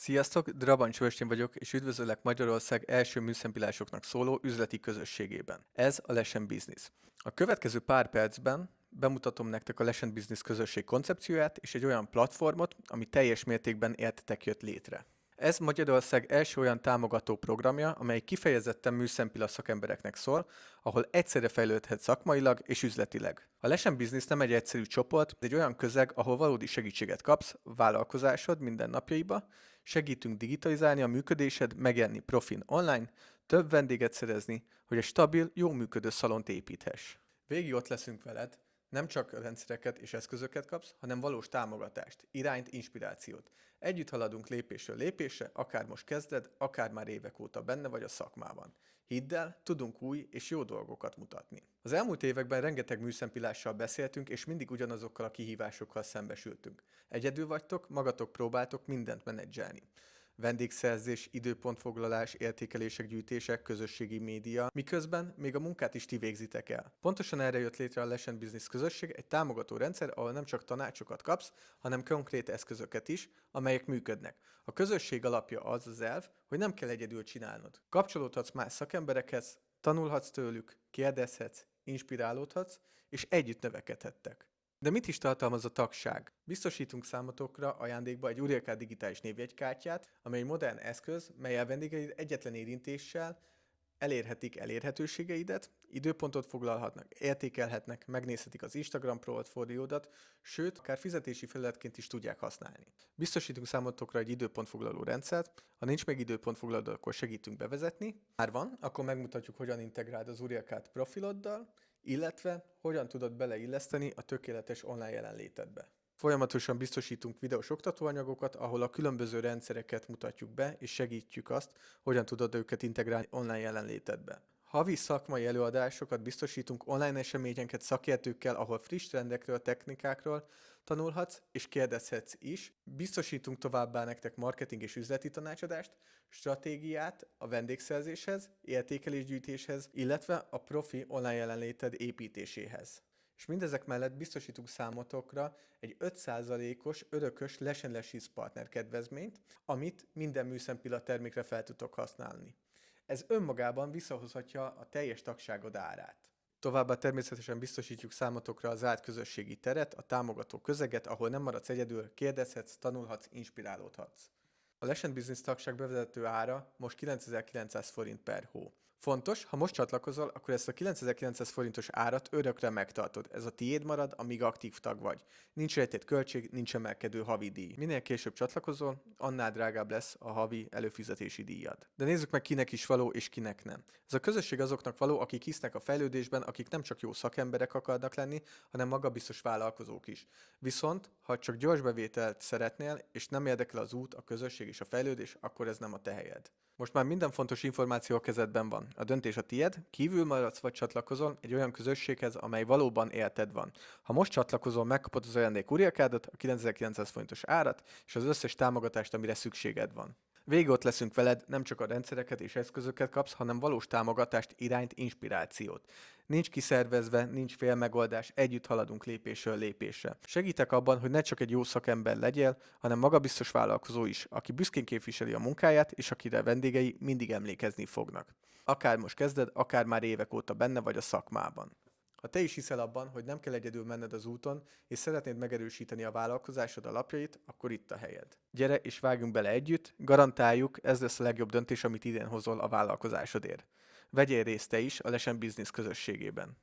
Sziasztok, Draban Csöstén vagyok, és üdvözöllek Magyarország első műszempillásoknak szóló üzleti közösségében. Ez a Leshen Business. A következő pár percben bemutatom nektek a Leshen Business közösség koncepcióját és egy olyan platformot, ami teljes mértékben értetek jött létre. Ez Magyarország első olyan támogató programja, amely kifejezetten műszempilla szakembereknek szól, ahol egyszerre fejlődhet szakmailag és üzletileg. A Leshen Business nem egy egyszerű csoport, de egy olyan közeg, ahol valódi segítséget kapsz vállalkozásod mindennapjaiba, segítünk digitalizálni a működésed, megjelenni profin online, több vendéget szerezni, hogy egy stabil, jó működő szalont építhess. Végig ott leszünk veled, nem csak rendszereket és eszközöket kapsz, hanem valós támogatást, irányt, inspirációt. Együtt haladunk lépésről lépésre, akár most kezded, akár már évek óta benne vagy a szakmában. Hidd el, tudunk új és jó dolgokat mutatni. Az elmúlt években rengeteg műszempillással beszéltünk, és mindig ugyanazokkal a kihívásokkal szembesültünk. Egyedül vagytok, magatok próbáltok mindent menedzselni. Vendégszerzés, időpontfoglalás, értékelések, gyűjtések, közösségi média, miközben még a munkát is ti végzitek el. Pontosan erre jött létre a Leshen Business közösség, egy támogató rendszer, ahol nem csak tanácsokat kapsz, hanem konkrét eszközöket is, amelyek működnek. A közösség alapja az az elv, hogy nem kell egyedül csinálnod. Kapcsolódhatsz más szakemberekhez, tanulhatsz tőlük, kérdezhetsz, inspirálódhatsz, és együtt növekedhettek. De mit is tartalmaz a tagság? Biztosítunk számotokra ajándékba egy Uriaka digitális névjegykártyát, amely egy modern eszköz, melyel vendégeid egyetlen érintéssel elérhetik elérhetőségeidet, időpontot foglalhatnak, értékelhetnek, megnézhetik az Instagram portfóliódat, sőt, akár fizetési felületként is tudják használni. Biztosítunk számotokra egy időpontfoglaló rendszert, ha nincs meg időpontfoglaló, akkor segítünk bevezetni. Már van, akkor megmutatjuk, hogyan integráld az Uriakát profiloddal, illetve hogyan tudod beleilleszteni a tökéletes online jelenlétedbe. Folyamatosan biztosítunk videós oktatóanyagokat, ahol a különböző rendszereket mutatjuk be, és segítjük azt, hogyan tudod őket integrálni online jelenlétedbe. Havi szakmai előadásokat biztosítunk online eseményeket szakértőkkel, ahol friss trendekről, technikákról tanulhatsz és kérdezhetsz is. Biztosítunk továbbá nektek marketing és üzleti tanácsadást, stratégiát a vendégszerzéshez, értékelésgyűjtéshez, illetve a profi online jelenléted építéséhez. És mindezek mellett biztosítunk számotokra egy 5%-os örökös Leshen Lesshiz partner kedvezményt, amit minden műszempilla termékre fel tudtok használni. Ez önmagában visszahozhatja a teljes tagságod árát. Továbbá természetesen biztosítjuk számotokra az zárt közösségi teret, a támogató közeget, ahol nem maradsz egyedül, kérdezhetsz, tanulhatsz, inspirálódhatsz. A Leshen Business tagság bevezető ára most 9900 forint per hó. Fontos, ha most csatlakozol, akkor ezt a 9900 forintos árat örökre megtartod. Ez a tiéd marad, amíg aktív tag vagy. Nincs rejtett költség, nincs emelkedő havi díj. Minél később csatlakozol, annál drágább lesz a havi előfizetési díjad. De nézzük meg, kinek is való és kinek nem. Ez a közösség azoknak való, akik hisznek a fejlődésben, akik nem csak jó szakemberek akarnak lenni, hanem magabiztos vállalkozók is. Viszont, ha csak gyors bevételt szeretnél, és nem érdekel az út, a közösség és a fejlődés, akkor ez nem a te helyed. Most már minden fontos információ a kezedben van. A döntés a tied, kívül maradsz vagy csatlakozol egy olyan közösséghez, amely valóban érted van. Ha most csatlakozol, megkapod az ajándék Uriakádot, a 9900 forintos árat, és az összes támogatást, amire szükséged van. Végig ott leszünk veled, nem csak a rendszereket és eszközöket kapsz, hanem valós támogatást, irányt, inspirációt. Nincs kiszervezve, nincs félmegoldás, együtt haladunk lépésről lépésre. Segítek abban, hogy ne csak egy jó szakember legyél, hanem magabiztos vállalkozó is, aki büszkén képviseli a munkáját, és akire vendégei mindig emlékezni fognak. Akár most kezded, akár már évek óta benne vagy a szakmában. Ha te is hiszel abban, hogy nem kell egyedül menned az úton, és szeretnéd megerősíteni a vállalkozásod alapjait, akkor itt a helyed. Gyere és vágjunk bele együtt, garantáljuk, ez lesz a legjobb döntés, amit idén hozol a vállalkozásodért. Vegyél részt te is a Leshen Business közösségében.